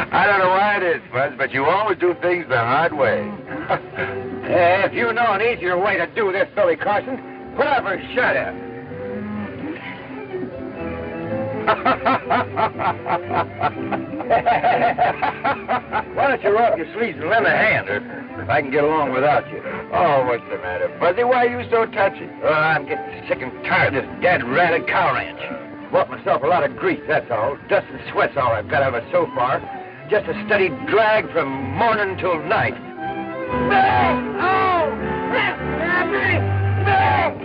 I don't know why it is, Buzz, but you always do things the hard way. If you know an easier way to do this, Billy Carson, put up or shut up. Why don't you roll up your sleeves and lend a hand, or if I can get along without you? Oh, what's the matter, Buzzy? Why are you so touchy? Well, I'm getting sick and tired of this dead-ratted cow ranch. Bought myself a lot of grief, that's all. Dust and sweat's all I've got out of it so far. Just a steady drag from morning till night. Oh!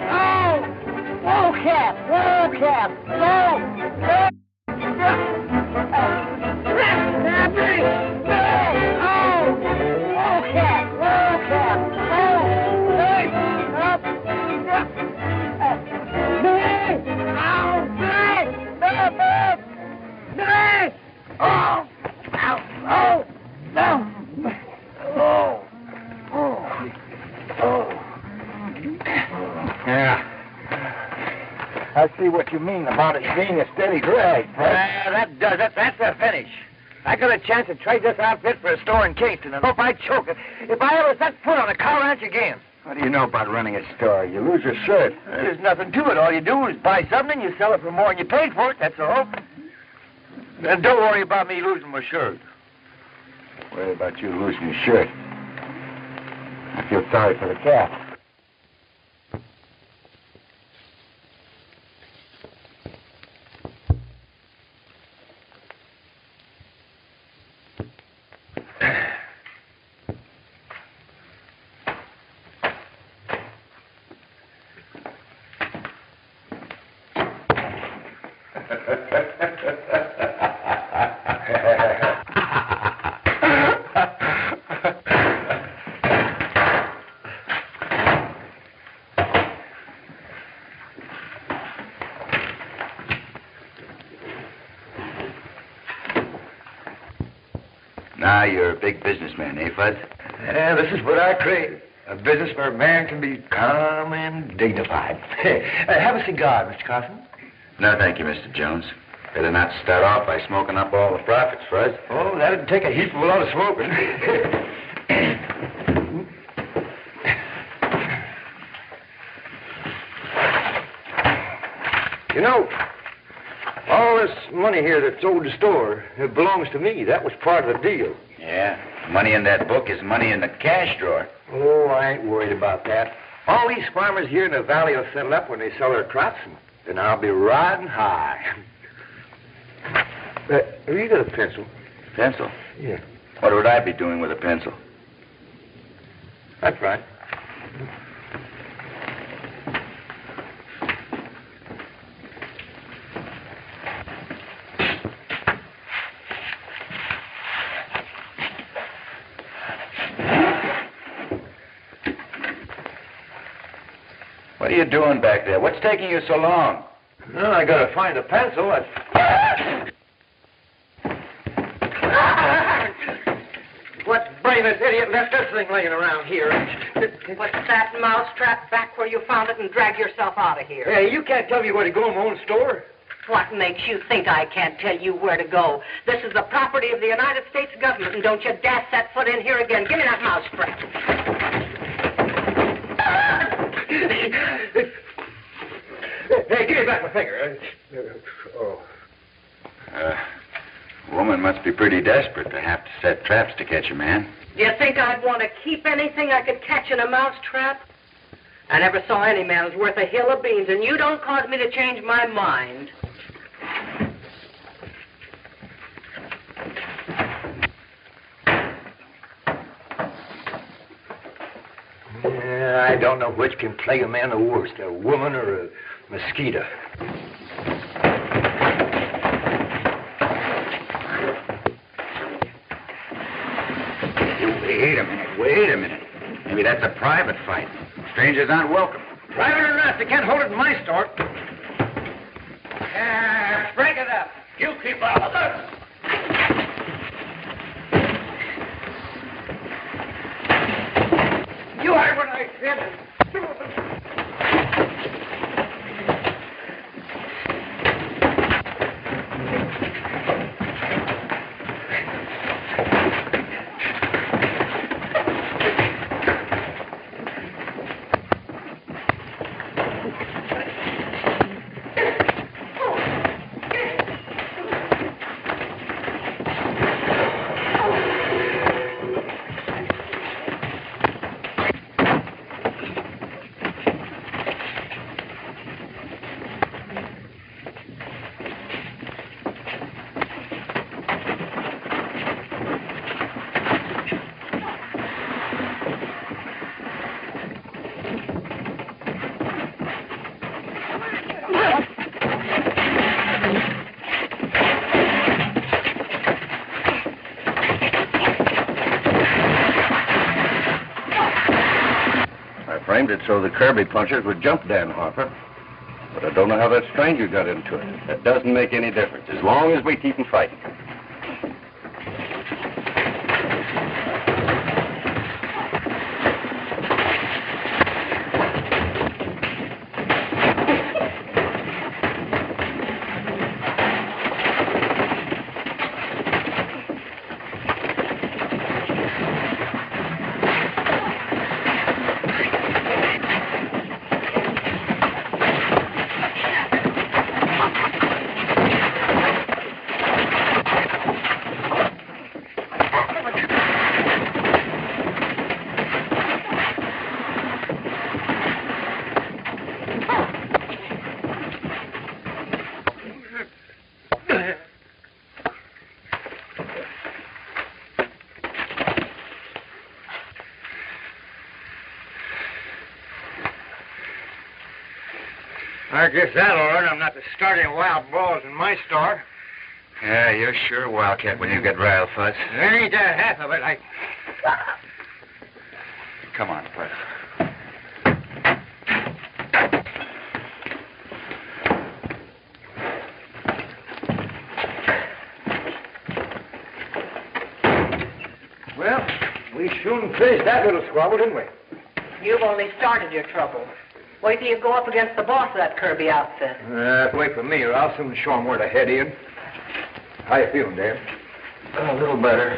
Oh! Whoa, Cap! Whoa, Cap! Whoa! Yeah. I see what you mean about it being a steady drag. That does it. That's a finish. I got a chance to trade this outfit for a store in Kingston, and hope I choke it if I ever set foot on a cow ranch again. What do you know about running a store? You lose your shirt. There's nothing to it. All you do is buy something, you sell it for more than you paid for it, that's all. And don't worry about me losing my shirt. Worry about you losing your shirt. I feel sorry for the cat. Now you're a big businessman, eh, Fuzz? Yeah, this is what I crave. A business where a man can be calm and dignified. Have a cigar, Mr. Carson. No, thank you, Mr. Jones. Better not start off by smoking up all the profits, Fuzz. Oh, that'd take a heap of a lot of smoking. You know, all this money here that's sold the store, it belongs to me. That was part of the deal. Yeah, money in that book is money in the cash drawer. Oh, I ain't worried about that. All these farmers here in the valley will settle up when they sell their crops, and then I'll be riding high. Have you got a pencil? Pencil? Yeah. What would I be doing with a pencil? That's right. What are you doing back there? What's taking you so long? Well, I gotta find a pencil. What brainless idiot left this thing laying around here? Put that mousetrap back where you found it and drag yourself out of here. Hey, you can't tell me where to go in my own store. What makes you think I can't tell you where to go? This is the property of the United States government, and don't you dare set foot in here again. Give me that mousetrap. Hey, give me back my finger. Woman must be pretty desperate to have to set traps to catch a man. Do you think I'd want to keep anything I could catch in a mousetrap? I never saw any man who's worth a hill of beans, and you don't cause me to change my mind. Yeah, I don't know which can plague a man the worst, a woman or a mosquito. Wait a minute. Maybe that's a private fight. Strangers aren't welcome. Private arrest. They can't hold it in my store. Break it up. You keep out of this. You heard what I said. Framed it so the Kirby punchers would jump Dan Harper. But I don't know how that stranger got into it. That doesn't make any difference, as long as we keep him fighting. I guess that'll learn I'm not to start any wild brawls in my store. Yeah, you're sure a wildcat when you get riled, Fuzz. There ain't that half of it. Come on, Fuzz. Well, we soon finished that little squabble, didn't we? You've only started your trouble. Wait till you go up against the boss of that Kirby outfit. Wait for me, or I'll soon show him where to head in. How you feeling, Dan? A little better.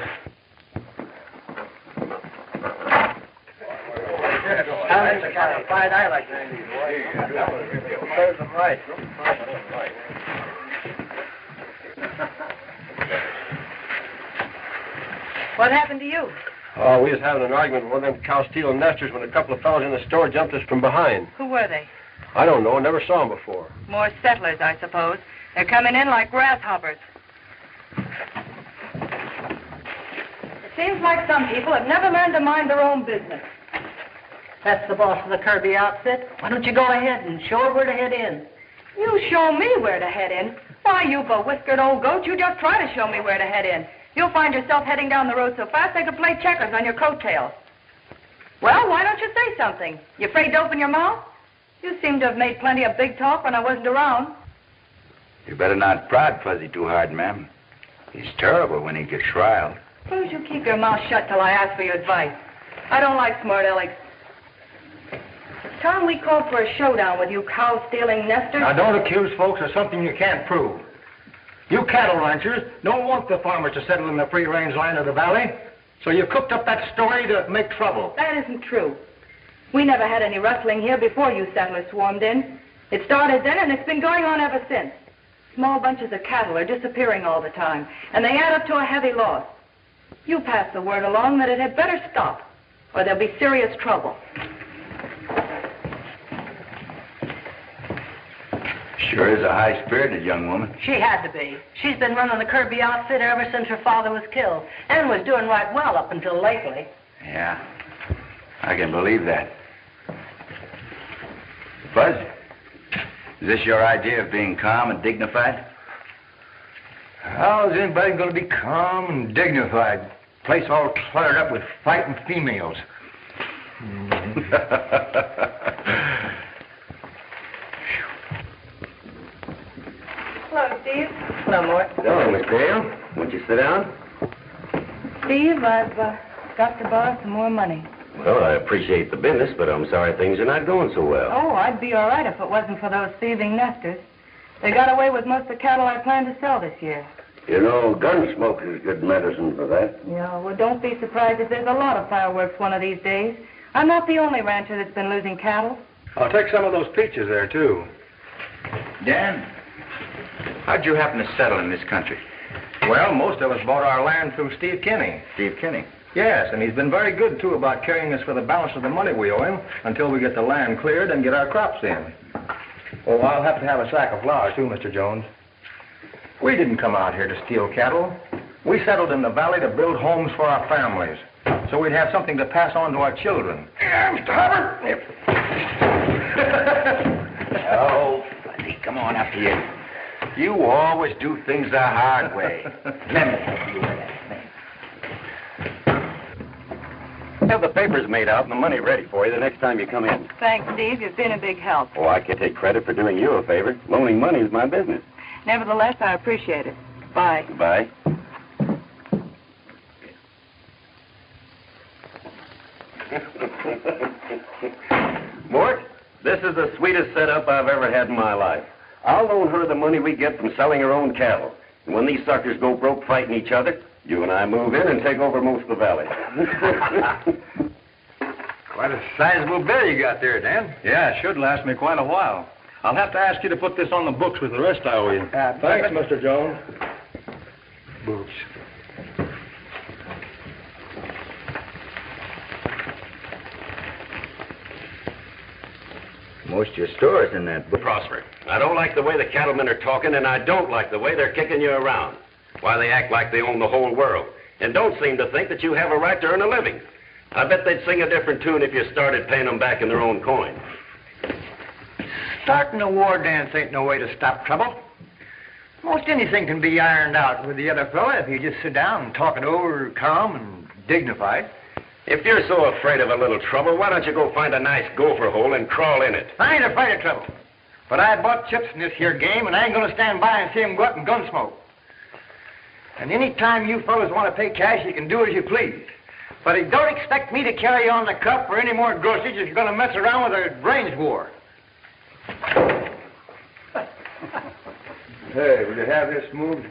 That's the kind of fight I like to see. Serves them right. What happened to you? Oh, we was having an argument with one of them cow-stealing nesters when a couple of fellas in the store jumped us from behind. Who were they? I don't know. Never saw them before. More settlers, I suppose. They're coming in like grasshoppers. It seems like some people have never learned to mind their own business. That's the boss of the Kirby outfit. Why don't you go ahead and show her where to head in? You show me where to head in? Why, you bewhiskered old goat, you just try to show me where to head in. You'll find yourself heading down the road so fast they could play checkers on your coattails. Well, why don't you say something? You afraid to open your mouth? You seem to have made plenty of big talk when I wasn't around. You better not prod Fuzzy too hard, ma'am. He's terrible when he gets riled. Suppose you keep your mouth shut till I ask for your advice. I don't like smart alecks. It's time we called for a showdown with you cow-stealing nesters. Now, don't accuse folks of something you can't prove. You cattle ranchers don't want the farmers to settle in the free-range land of the valley, so you cooked up that story to make trouble. That isn't true. We never had any rustling here before you settlers swarmed in. It started then, and it's been going on ever since. Small bunches of cattle are disappearing all the time, and they add up to a heavy loss. You pass the word along that it had better stop, or there'll be serious trouble. Sure is a high-spirited young woman. She had to be. She's been running the Kirby outfit ever since her father was killed, and was doing right well up until lately. Yeah, I can believe that. Fuzz, is this your idea of being calm and dignified? How's anybody going to be calm and dignified? Place all cluttered up with fighting females. Hello, Steve. Hello, Mort. Hello, Miss Dale. Won't you sit down? Steve, I've got to borrow some more money. Well, I appreciate the business, but I'm sorry things are not going so well. Oh, I'd be all right if it wasn't for those thieving nesters. They got away with most of the cattle I planned to sell this year. You know, gun smoke is good medicine for that. Yeah, well, don't be surprised if there's a lot of fireworks one of these days. I'm not the only rancher that's been losing cattle. I'll take some of those peaches there, too. Dan, how'd you happen to settle in this country? Well, most of us bought our land through Steve Kinney. Steve Kinney. Yes, and he's been very good, too, about carrying us for the balance of the money we owe him until we get the land cleared and get our crops in. Oh, I'll have to have a sack of flour, too, Mr. Jones. We didn't come out here to steal cattle. We settled in the valley to build homes for our families, so we'd have something to pass on to our children. Yeah, Mr. Hubbard. Oh, Fuzzy, come on up here. You always do things the hard way. Let me help you with that thing. Have the papers made out and the money ready for you the next time you come in. Thanks, Steve. You've been a big help. Oh, I can't take credit for doing you a favor. Loaning money is my business. Nevertheless, I appreciate it. Bye. Bye. Mort, this is the sweetest setup I've ever had in my life. I'll loan her the money we get from selling her own cattle. And when these suckers go broke fighting each other, you and I move in and take over most of the valley. Quite a sizable bill you got there, Dan. Yeah, it should last me quite a while. I'll have to ask you to put this on the books with the rest I owe you. Thanks, Mr. Jones. Boots. Most of your store's in that book. Prosper, I don't like the way the cattlemen are talking, and I don't like the way they're kicking you around. Why, they act like they own the whole world, and don't seem to think that you have a right to earn a living. I bet they'd sing a different tune if you started paying them back in their own coin. Starting a war dance ain't no way to stop trouble. Most anything can be ironed out with the other fella if you just sit down and talk it over calm and dignified. If you're so afraid of a little trouble, why don't you go find a nice gopher hole and crawl in it? I ain't afraid of trouble. But I bought chips in this here game, and I ain't going to stand by and see him go up and gun smoke. And any time you fellas want to pay cash, you can do as you please. But don't expect me to carry on the cup or any more groceries if you're going to mess around with a range war. Hey, will you have this moved?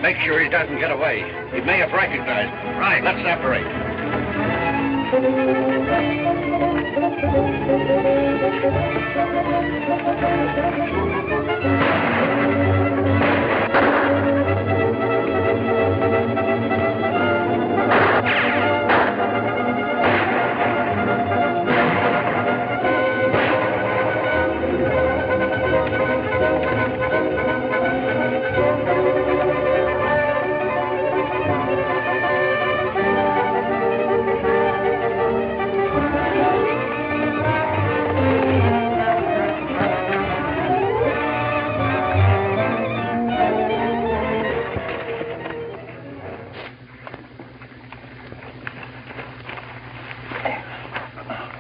Make sure he doesn't get away. He may have recognized me. Right, let's separate.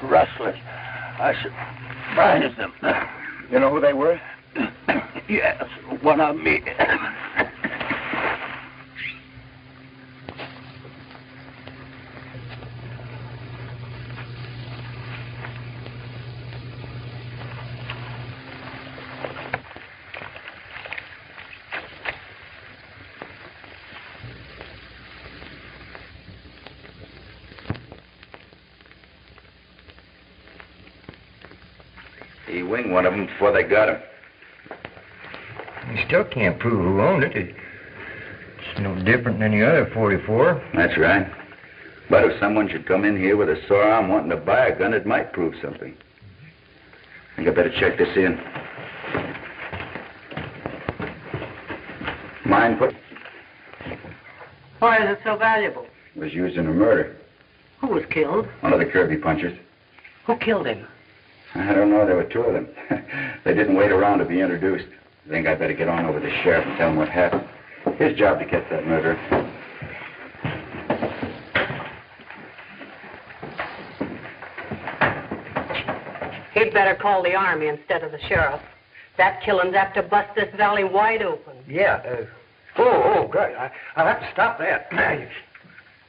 Rustlers. I surprised them. You know who they were? Yes, one of me. he winged one of them before they got him. You still can't prove who owned it. It's no different than any other 44. That's right. But if someone should come in here with a sore arm wanting to buy a gun, it might prove something. I think I better check this in. Mind put? Why is it so valuable? It was used in a murder. Who was killed? One of the Kirby punchers. Who killed him? I don't know. There were two of them. They didn't wait around to be introduced. I think I better get on over to the sheriff and tell him what happened. His job to catch that murderer. He'd better call the army instead of the sheriff. That killing's apt to bust this valley wide open. Yeah. Great. I'll have to stop that.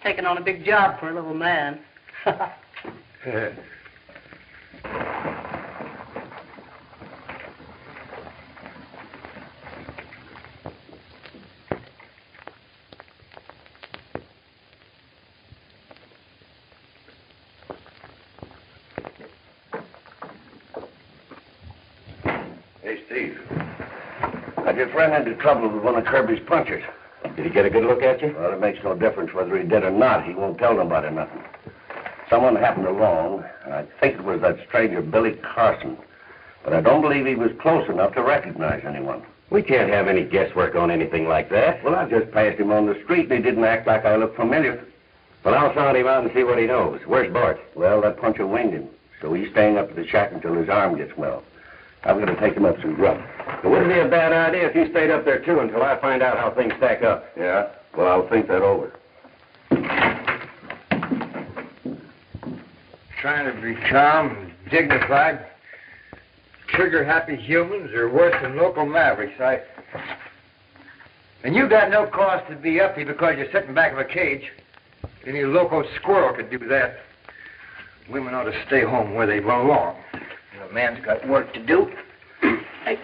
Taking on a big job for a little man. Hey, Steve. How'd your friend into trouble with one of Kirby's punchers? Did he get a good look at you? Well, it makes no difference whether he did or not. He won't tell nobody nothing. Someone happened along, and I think it was that stranger Billy Carson. But I don't believe he was close enough to recognize anyone. We can't have any guesswork on anything like that. Well, I just passed him on the street, and he didn't act like I looked familiar. Well, I'll sound him out and see what he knows. Where's Bart? Well, that puncher winged him, so he's staying up at the shack until his arm gets well. I'm going to take him up some grub. It wouldn't be a bad idea if you stayed up there, too, until I find out how things stack up. Yeah? Well, I'll think that over. Trying to be calm and dignified. Trigger-happy humans are worse than local mavericks. And you got no cause to be uppy because you're sitting back of a cage. Any local squirrel could do that. Women ought to stay home where they belong. A man's got work to do. Hey.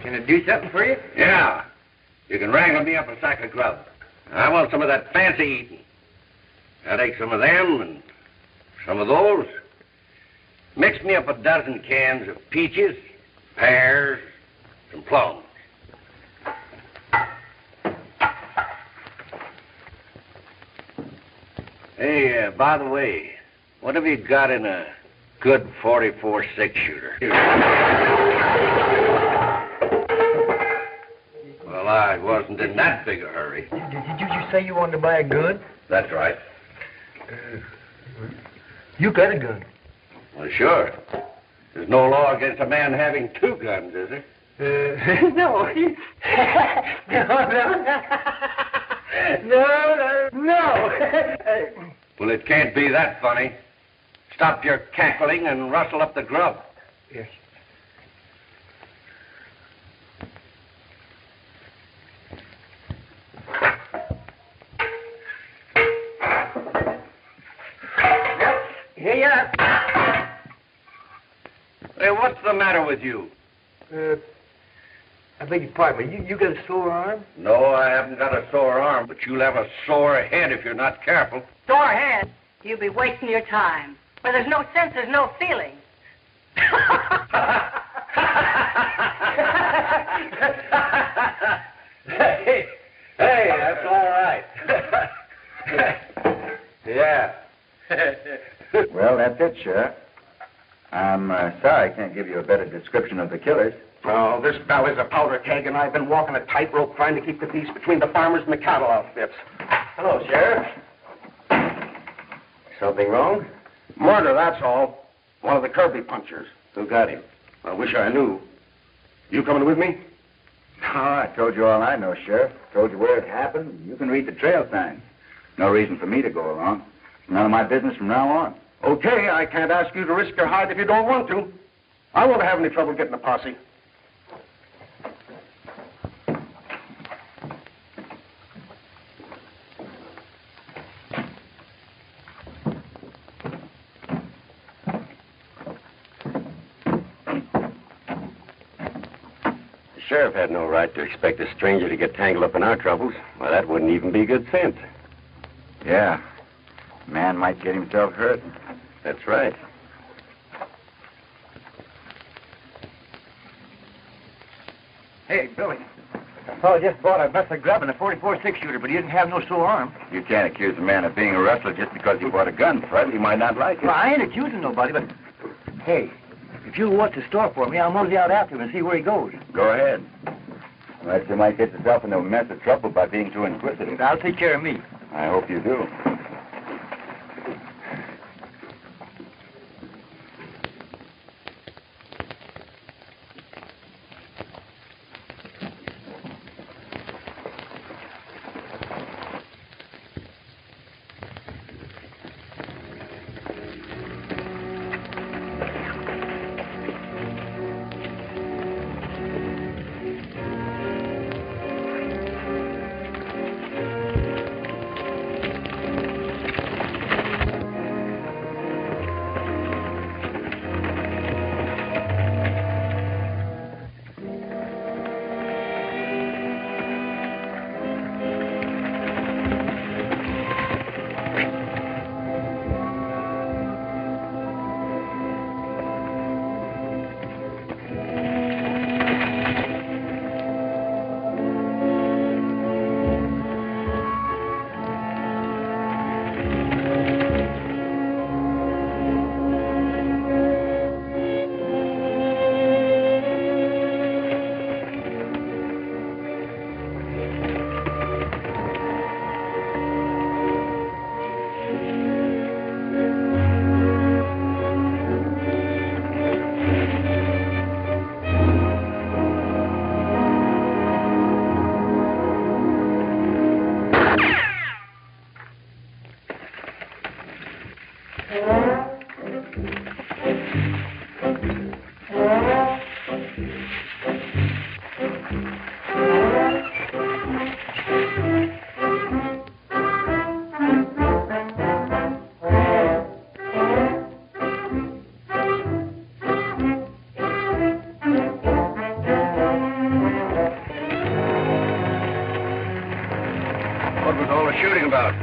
Can I do something for you? Yeah. You can wrangle me up a sack of grub. I want some of that fancy eating. I'll take some of them and some of those. Mix me up a dozen cans of peaches, pears, and plums. Hey, by the way, what have you got in a good 44 6-shooter? Well, I wasn't in that big a hurry. Did you just say you wanted to buy a gun? That's right. You got a gun. Well, sure. There's no law against a man having two guns, is there? No. No. Well, it can't be that funny. Stop your cackling and rustle up the grub. Yes. Here you are. Hey, what's the matter with you? I beg your pardon, you got a sore arm? No, I haven't got a sore arm, but you'll have a sore head if you're not careful. Sore head? You'll be wasting your time. Where there's no sense, there's no feeling. Hey, that's all right. Yeah. Well, that's it, Sheriff. I'm sorry I can't give you a better description of the killers. Oh, this valley's a powder keg, and I've been walking a tightrope trying to keep the peace between the farmers and the cattle outfits. Hello, Sheriff. Something wrong? Murder, that's all. One of the Kirby punchers. Who got him? I wish I knew. You coming with me? Oh, I told you all I know, Sheriff. Told you where it happened. You can read the trail signs. No reason for me to go along. It's none of my business from now on. Okay, I can't ask you to risk your hide if you don't want to. I won't have any trouble getting a posse. The sheriff had no right to expect a stranger to get tangled up in our troubles. Well, that wouldn't even be good sense. Yeah. Man might get himself hurt. That's right. Hey, Billy. A fellow just bought a mess of grub and a 44 6-shooter, but he didn't have no sore arm. You can't accuse a man of being a rustler just because he bought a gun, Fred. He might not like it. Well, I ain't accusing nobody, but... Hey, if you'll watch the store for me, I'll mosey out after him and see where he goes. Go ahead. Unless you might get yourself into a mess of trouble by being too inquisitive. I'll take care of me. I hope you do.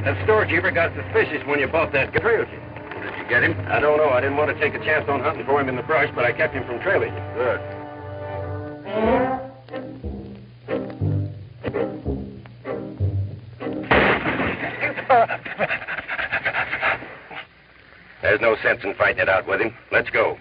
That storekeeper got suspicious when you bought that trail kit. Did you get him? I don't know. I didn't want to take a chance on hunting for him in the brush, but I kept him from trailing you. Good. There's no sense in fighting it out with him. Let's go.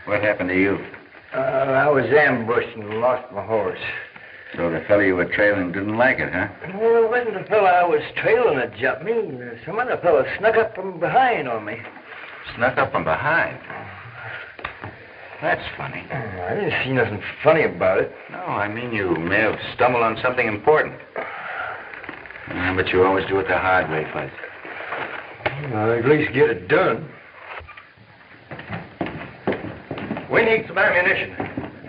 What happened to you? I was ambushed and lost my horse. So the fellow you were trailing didn't like it, huh? Well, it wasn't the fellow I was trailing that jumped me. Some other fellow snuck up from behind on me. Snuck up from behind? That's funny. I didn't see nothing funny about it. No, I mean you may have stumbled on something important. But you always do it the hard way, Buzz. Well, at least get it done. We need some ammunition.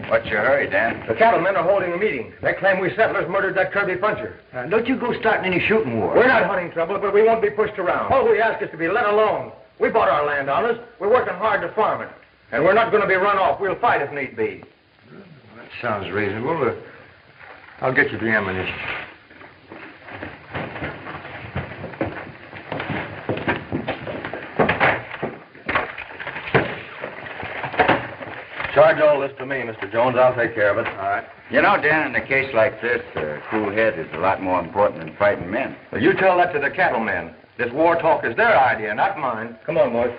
What's your hurry, Dan? The cattlemen are holding a meeting. They claim we settlers murdered that Kirby puncher. Don't you go starting any shooting war. We're not hunting trouble, but we won't be pushed around. All we ask is to be let alone. We bought our land on us. We're working hard to farm it. And we're not going to be run off. We'll fight if need be. That sounds reasonable. I'll get you the ammunition. Charge all this to me, Mr. Jones. I'll take care of it. All right. You know, Dan, in a case like this, a cool head is a lot more important than fighting men. Well, you tell that to the cattlemen. This war talk is their idea, not mine. Come on, boys.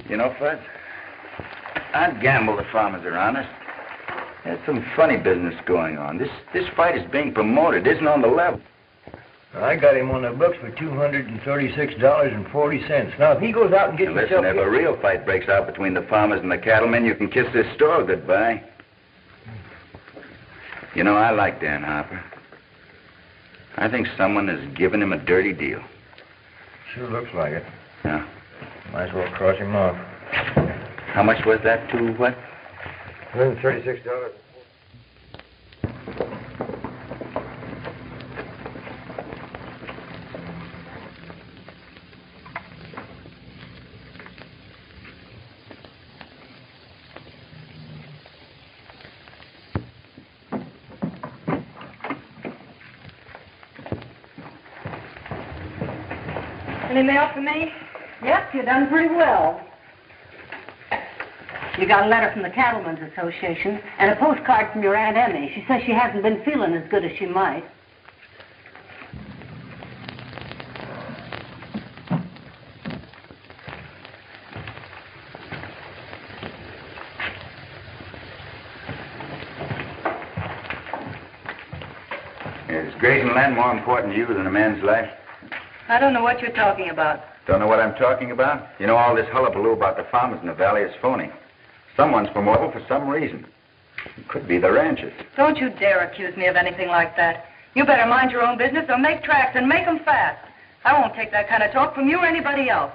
You know, Fuzz, I'd gamble the farmers are honest. There's some funny business going on. This fight is being promoted, isn't on the level. I got him on the books for $236.40. Now, if he goes out and gets himself... Listen, if a real fight breaks out between the farmers and the cattlemen, you can kiss this store goodbye. You know, I like Dan Harper. I think someone has given him a dirty deal. Sure looks like it. Yeah. Might as well cross him off. How much was that, to what? $136. Any mail for me? Yep, you done pretty well. You got a letter from the Cattlemen's Association and a postcard from your Aunt Emmy. She says she hasn't been feeling as good as she might. Is grazing land more important to you than a man's life? I don't know what you're talking about. Don't know what I'm talking about? You know, all this hullabaloo about the farmers in the valley is phony. Someone's promoting for some reason. It could be the ranchers. Don't you dare accuse me of anything like that. You better mind your own business or make tracks and make them fast. I won't take that kind of talk from you or anybody else.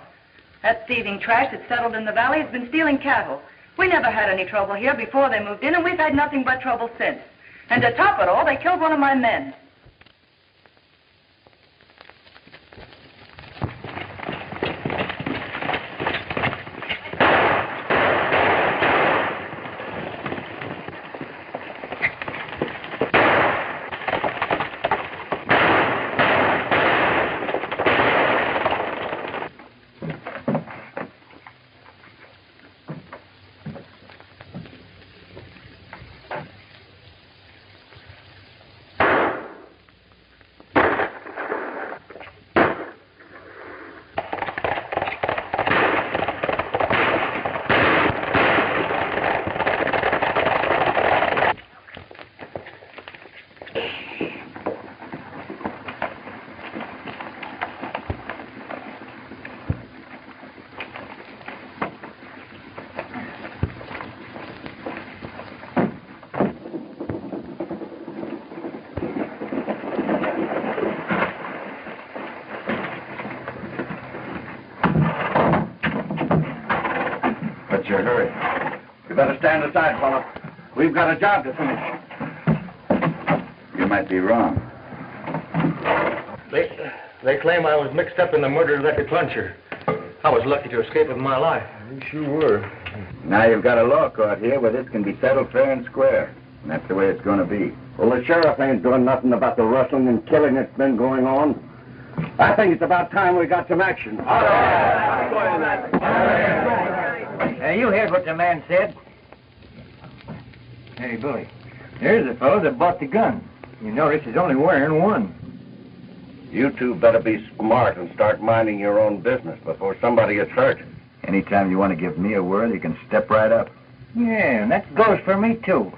That thieving trash that's settled in the valley has been stealing cattle. We never had any trouble here before they moved in, and we've had nothing but trouble since. And to top it all, they killed one of my men. What's your hurry? You better stand aside, fella. We've got a job to finish. You might be wrong. They claim I was mixed up in the murder of that McCluncher. I was lucky to escape with my life. You sure were. Now you've got a law court here where this can be settled fair and square. And that's the way it's going to be. Well, the sheriff ain't doing nothing about the rustling and killing that's been going on. I think it's about time we got some action. All right. You heard what the man said. Hey, Billy, there's the fellow that bought the gun. You notice he's only wearing one. You two better be smart and start minding your own business before somebody gets hurt. Anytime you want to give me a word, you can step right up. Yeah, and that goes for me, too.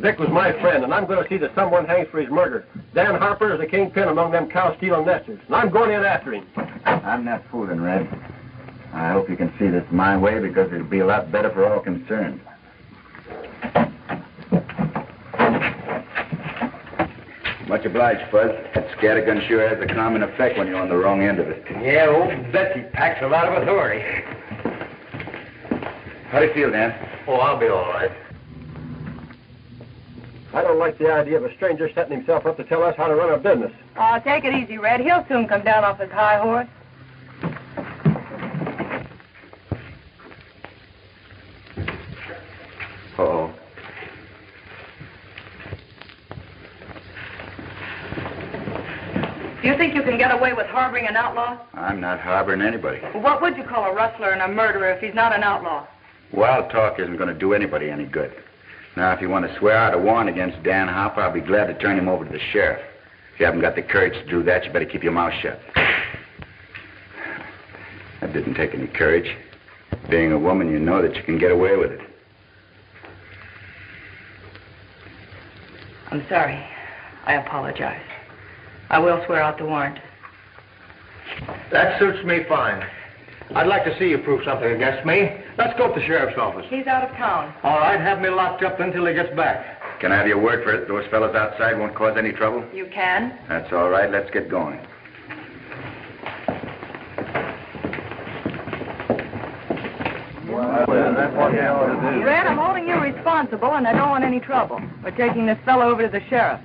Dick was my friend, and I'm going to see that someone hangs for his murder. Dan Harper is the kingpin among them cow-stealing nesters, and I'm going in after him. I'm not fooling, Red. I hope you can see this my way, because it'll be a lot better for all concerned. Much obliged, Fuzz. That scattergun sure has a common effect when you're on the wrong end of it. Yeah, old Betsy packs a lot of authority. How do you feel, Dan? Oh, I'll be all right. I don't like the idea of a stranger setting himself up to tell us how to run a business. Oh, take it easy, Red. He'll soon come down off his high horse. Uh-oh. Do you think you can get away with harboring an outlaw? I'm not harboring anybody. Well, what would you call a rustler and a murderer if he's not an outlaw? Wild talk isn't going to do anybody any good. Now, if you want to swear out a warrant against Dan Harper, I'll be glad to turn him over to the sheriff. If you haven't got the courage to do that, you better keep your mouth shut. That didn't take any courage. Being a woman, you know that you can get away with it. I'm sorry. I apologize. I will swear out the warrant. That suits me fine. I'd like to see you prove something against me. Let's go to the sheriff's office. He's out of town. All right, have me locked up until he gets back. Can I have your word for it? Those fellas outside won't cause any trouble? You can? That's all right. Let's get going. Red, I'm holding you responsible, and I don't want any trouble. We're taking this fellow over to the sheriff.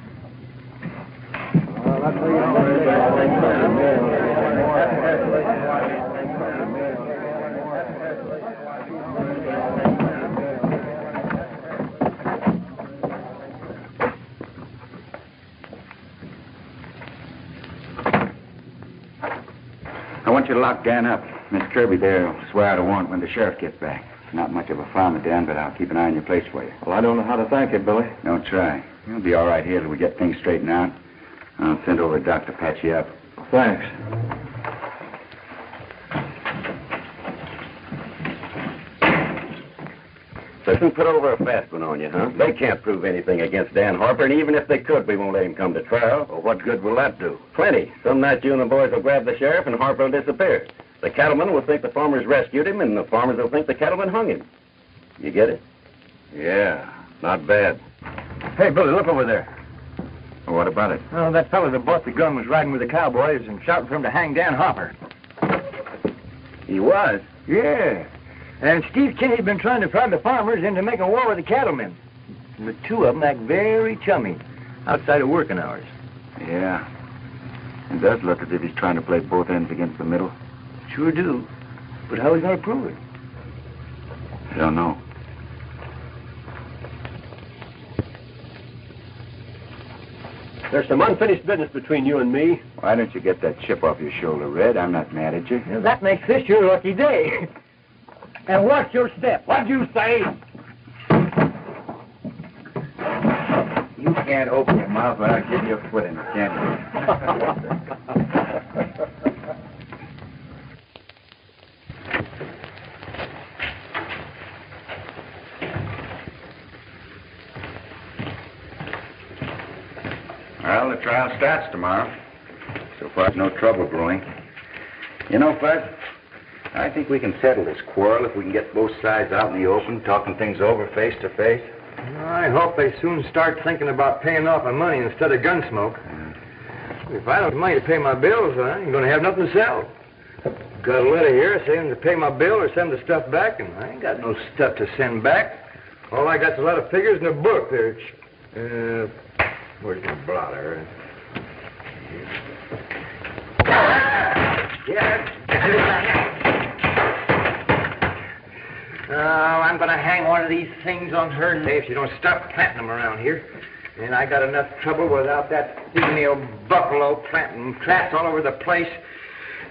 I want you to lock Dan up. Miss Kirby there will swear out a warrant when the sheriff gets back. Not much of a farmer, Dan, but I'll keep an eye on your place for you. Well, I don't know how to thank you, Billy. Don't try. You'll be all right here till we get things straightened out. I'll send over a doc to patch you up. Thanks. So who put over a fast one on you, huh? They can't prove anything against Dan Harper, and even if they could, we won't let him come to trial. Well, what good will that do? Plenty. Some night you and the boys will grab the sheriff, and Harper will disappear. The cattlemen will think the farmers rescued him, and the farmers will think the cattlemen hung him. You get it? Yeah, not bad. Hey, Billy, look over there. Well, what about it? Oh, that fellow that bought the gun was riding with the cowboys and shouting for him to hang Dan Harper. He was? Yeah. And Steve Kinney's been trying to prod the farmers into making war with the cattlemen. And the two of them act very chummy outside of working hours. Yeah. It does look as if he's trying to play both ends against the middle. Sure do. But how are we going to prove it? I don't know. There's some unfinished business between you and me. Why don't you get that chip off your shoulder, Red? I'm not mad at you. Now, that makes this your lucky day. And watch your step. What'd you say? You can't open your mouth without getting your foot in it, can you? Well, the trial starts tomorrow. So far, no trouble brewing. You know, Fuzz, I think we can settle this quarrel if we can get both sides out in the open, talking things over face to face. I hope they soon start thinking about paying off my money instead of gun smoke. If I don't have money to pay my bills, I ain't going to have nothing to sell. Got a letter here saying to pay my bill or send the stuff back, and I ain't got no stuff to send back. All I got's a lot of figures in a book there. Where's my blotter? Oh, I'm going to hang one of these things on her neck if she don't stop planting them around here. And I got enough trouble without that female buffalo planting traps all over the place.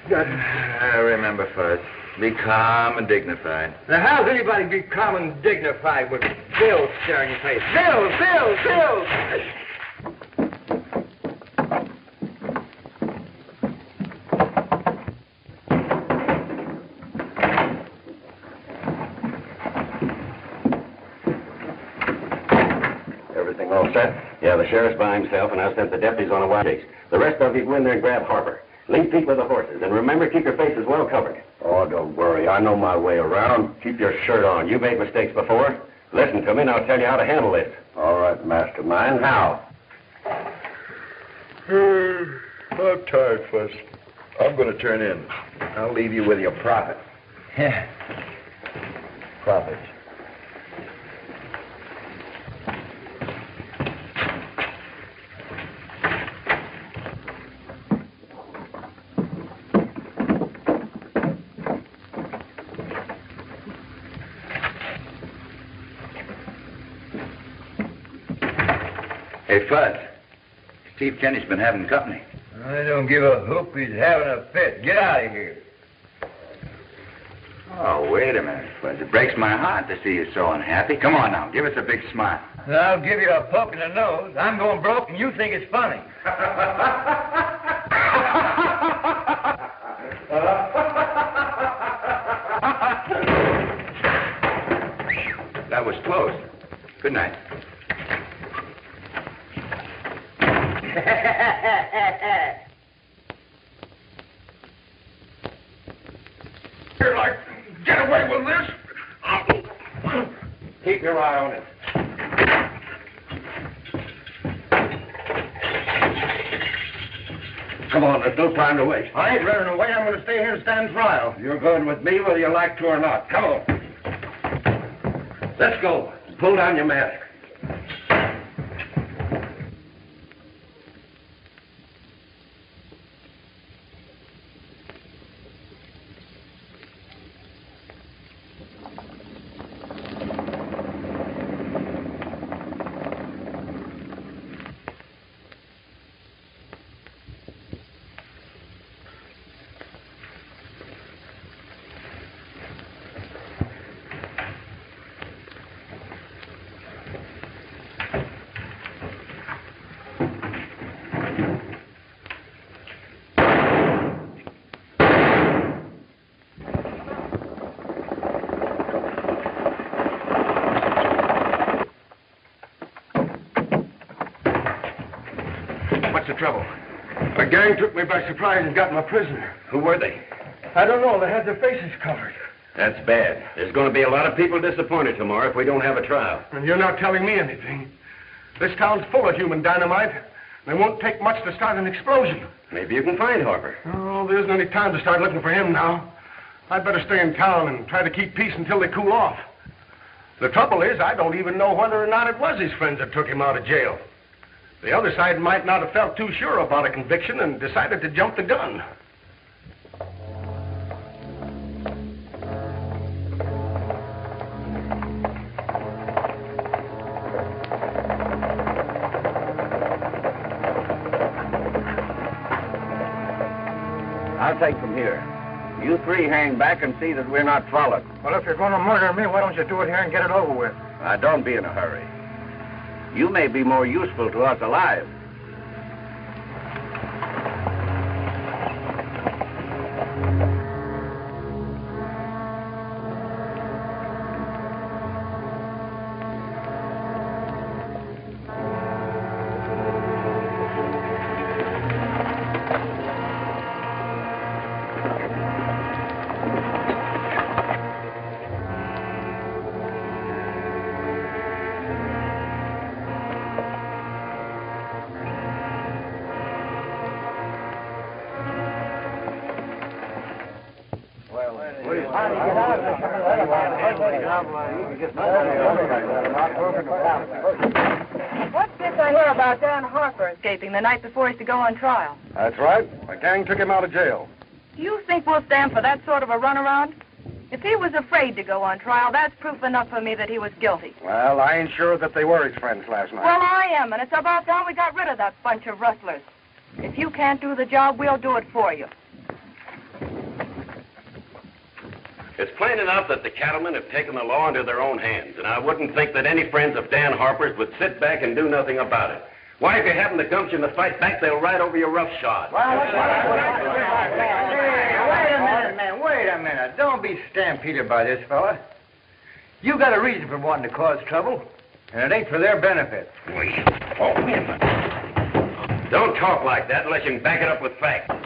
I remember, Fuzz. Be calm and dignified. Now, how's anybody be calm and dignified with bills staring in your face? Bills, bills, bills! Everything all set? Yeah, the sheriff's by himself, and I've sent the deputies on a wild chase. The rest of you go in there and grab Harper. Lead feet with the horses, and remember, keep your faces well covered. Oh, don't worry. I know my way around. Keep your shirt on. You made mistakes before. Listen to me, and I'll tell you how to handle this. All right, mastermind. How? I'm tired, Fuzz. I'm going to turn in. I'll leave you with your profit. Yeah. Profits. Hey, Fuzz. Steve Kenny's been having company. I don't give a hoop. He's having a fit. Get out of here. Oh, wait a minute, Fuzz. It breaks my heart to see you so unhappy. Come on now, give us a big smile. I'll give you a poke in the nose. I'm going broke and you think it's funny. That was close. Good night. Here, like, get away with this. Keep your eye on it. Come on, there's no time to waste. I ain't running away. I'm going to stay here and stand trial. You're going with me whether you like to or not. Come on. Let's go. Pull down your mask. What's the trouble? A gang took me by surprise and got my prisoner. Who were they? I don't know. They had their faces covered. That's bad. There's going to be a lot of people disappointed tomorrow if we don't have a trial. And you're not telling me anything. This town's full of human dynamite. It won't take much to start an explosion. Maybe you can find Harper. Oh, there isn't any time to start looking for him now. I'd better stay in town and try to keep peace until they cool off. The trouble is, I don't even know whether or not it was his friends that took him out of jail. The other side might not have felt too sure about a conviction and decided to jump the gun. I'll take from here. You three hang back and see that we're not followed. Well, if you're going to murder me, why don't you do it here and get it over with? Now, don't be in a hurry. You may be more useful to us alive. What's this I hear about Dan Harper escaping the night before he's to go on trial? That's right. A gang took him out of jail. Do you think we'll stand for that sort of a runaround? If he was afraid to go on trial, that's proof enough for me that he was guilty. Well, I ain't sure that they were his friends last night. Well, I am, and it's about time we got rid of that bunch of rustlers. If you can't do the job, we'll do it for you. It's plain enough that the cattlemen have taken the law into their own hands, and I wouldn't think that any friends of Dan Harper's would sit back and do nothing about it. Why, if you haven't the gumption to fight back, they'll ride over you roughshod. Wait a minute, man. Wait a minute. Don't be stampeded by this fella. You got a reason for wanting to cause trouble, and it ain't for their benefit. Wait. Oh, don't talk like that unless you can back it up with facts.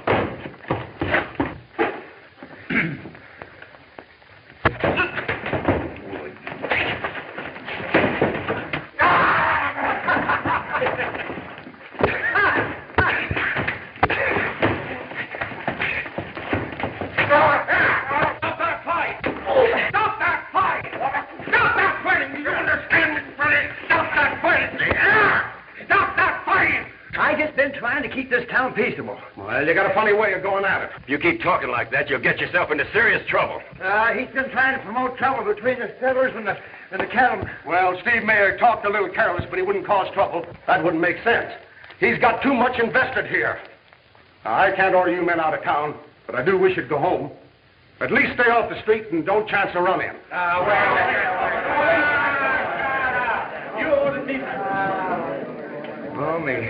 Peaceable. Well, you got a funny way of going at it. If you keep talking like that, you'll get yourself into serious trouble. He's been trying to promote trouble between the settlers and the cattlemen. Well, Steve Mayer talked a little careless, but he wouldn't cause trouble. That wouldn't make sense. He's got too much invested here. Now, I can't order you men out of town, but I do wish you'd go home. At least stay off the street and don't chance a run-in. Oh, me.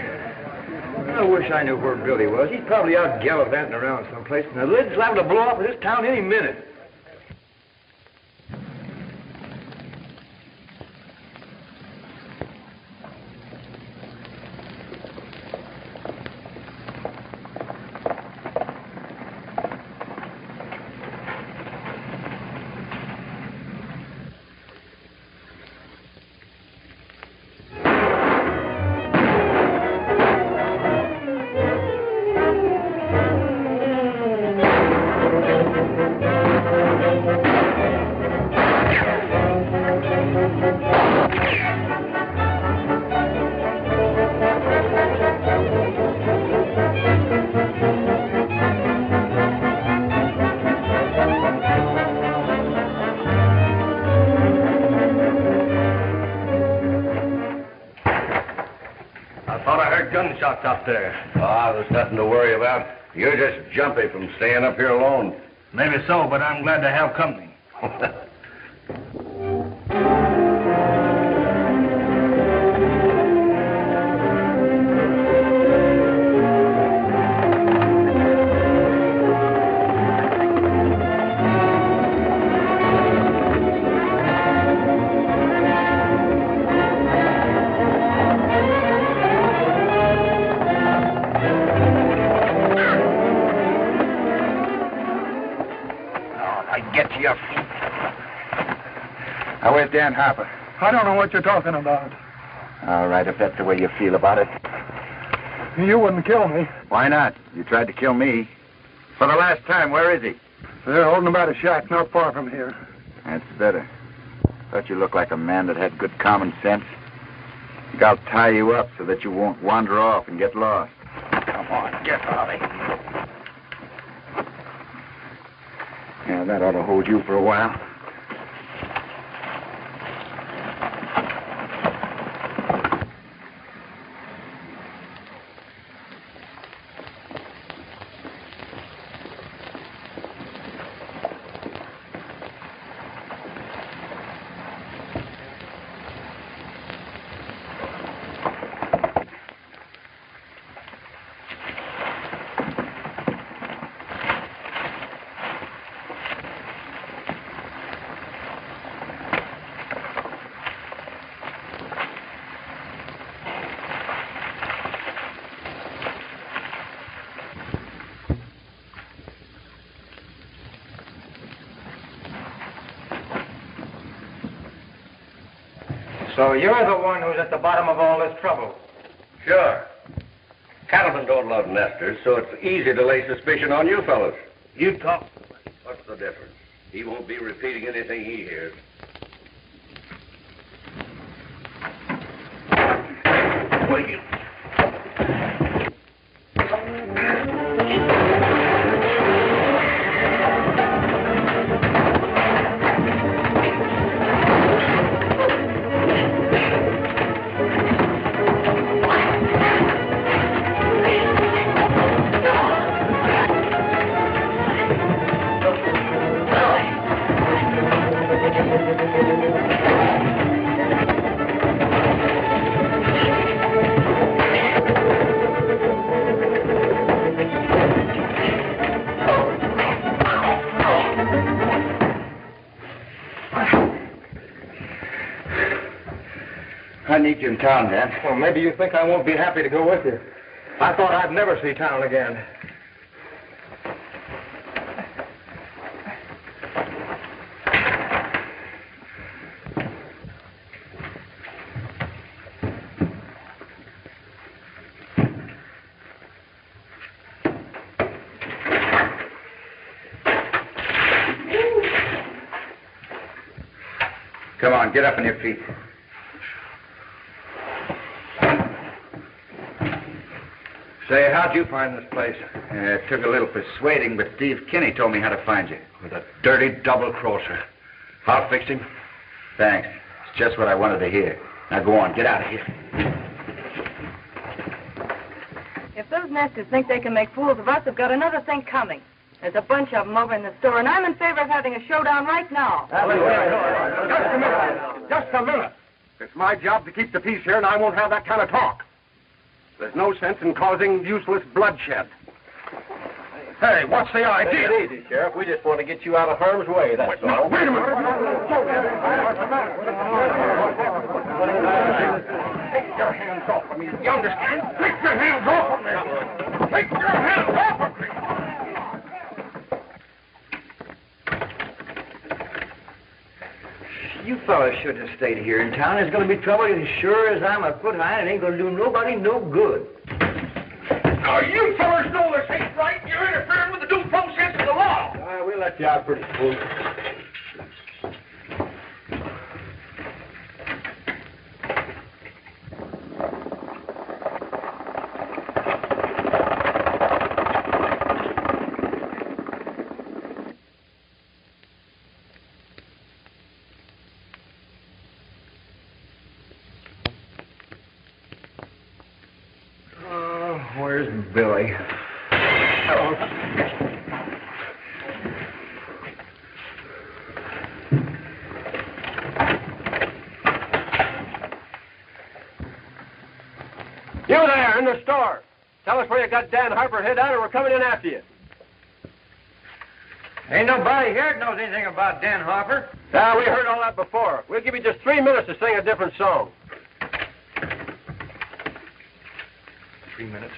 I wish I knew where Billy was. He's probably out gallivanting around someplace, and the lid's liable to blow off of this town any minute. Gunshots up there. Ah, there's nothing to worry about. You're just jumpy from staying up here alone. Maybe so, but I'm glad to have company. Now, where's Dan Harper? I don't know what you're talking about. All right, if that's the way you feel about it. You wouldn't kill me. Why not? You tried to kill me. For the last time, where is he? They're holding him by a shack not far from here. That's better. Thought you looked like a man that had good common sense. Think I'll tie you up so that you won't wander off and get lost. Come on, get Ollie. Yeah, that ought to hold you for a while. So you're the one who's at the bottom of all this trouble? Sure. Cattlemen don't love nesters, so it's easy to lay suspicion on you fellas. You talk. What's the difference? He won't be repeating anything he hears. Will you? I need you in town, Dan. Well, maybe you think I won't be happy to go with you. I thought I'd never see town again. Come on, get up on your feet. Say, how'd you find this place? It took a little persuading, but Steve Kinney told me how to find you. With a dirty double-crosser. I'll fix him. Thanks. It's just what I wanted to hear. Now go on, get out of here. If those nesters think they can make fools of us, they've got another thing coming. There's a bunch of them over in the store, and I'm in favor of having a showdown right now. Just a minute. Just a minute. It's my job to keep the peace here, and I won't have that kind of talk. There's no sense in causing useless bloodshed. Hey, what's the idea? Take it easy, Sheriff. We just want to get you out of harm's way, that's all. Wait a minute. Take your hands off of me. You understand? Take your hands off of me. Take your hands off of me. You fellas should have stayed here in town. There's going to be trouble as sure as I'm a foot high, and it ain't going to do nobody no good. Now, you fellas know this ain't right. You're interfering with the due process of the law. We'll let you out pretty smooth. Where's Billy? You there in the store. Tell us where you got Dan Harper hid out, or we're coming in after you. Ain't nobody here that knows anything about Dan Harper. Yeah, we heard all that before. We'll give you just 3 minutes to sing a different song. 3 minutes.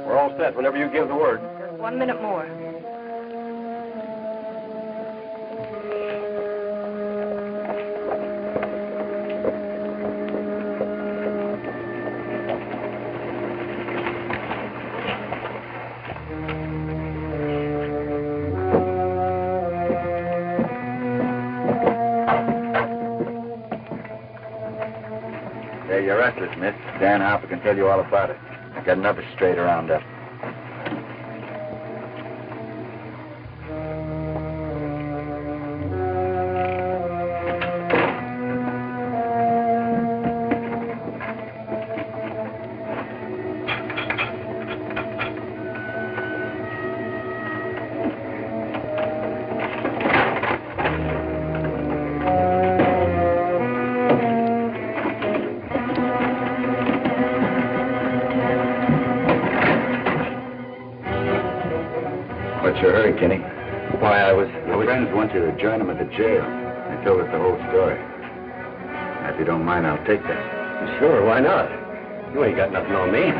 We're all set whenever you give the word. Just 1 minute more. Hey, you're restless, miss. Dan Harper can tell you all about it. I got another straighter round up. What's your hurry, Kenny? Why, My friends want you to join them at the jail. They told us the whole story. If you don't mind, I'll take that. Sure, why not? You ain't got nothing on me.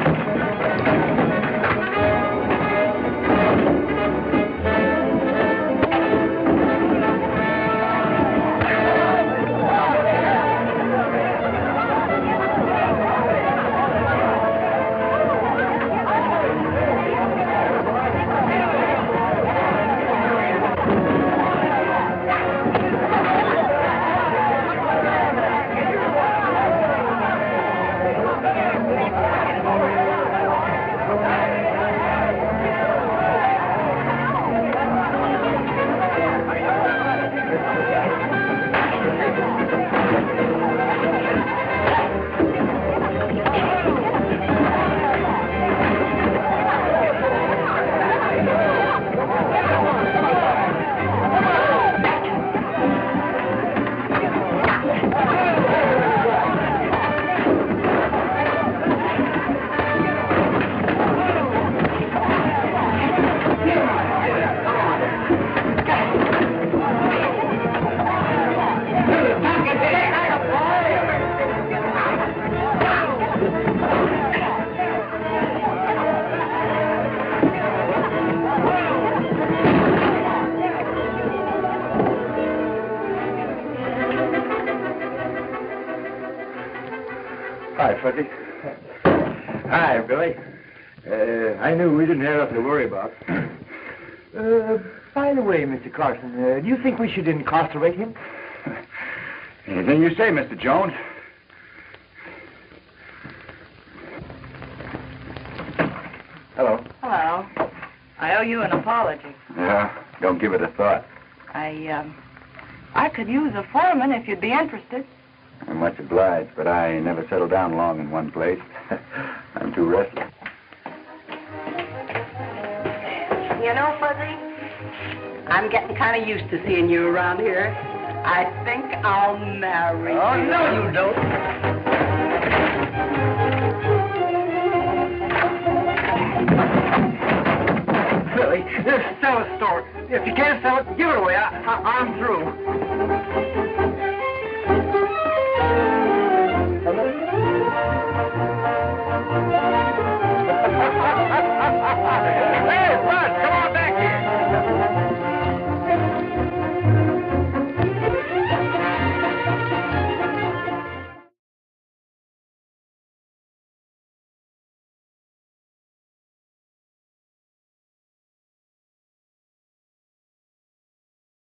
Hi, Fuzzy. Hi, Billy. I knew we didn't have nothing to worry about. By the way, Mr. Carson, do you think we should incarcerate him? Anything you say, Mr. Jones. Hello. Hello. I owe you an apology. Yeah, don't give it a thought. I could use a foreman if you'd be interested. I'm much obliged, but I never settle down long in one place. I'm too restless. You know, Fuzzy, I'm getting kind of used to seeing you around here. I think I'll marry you. Oh, no, you don't. Billy, sell a store. If you can't sell it, give it away. I'm through.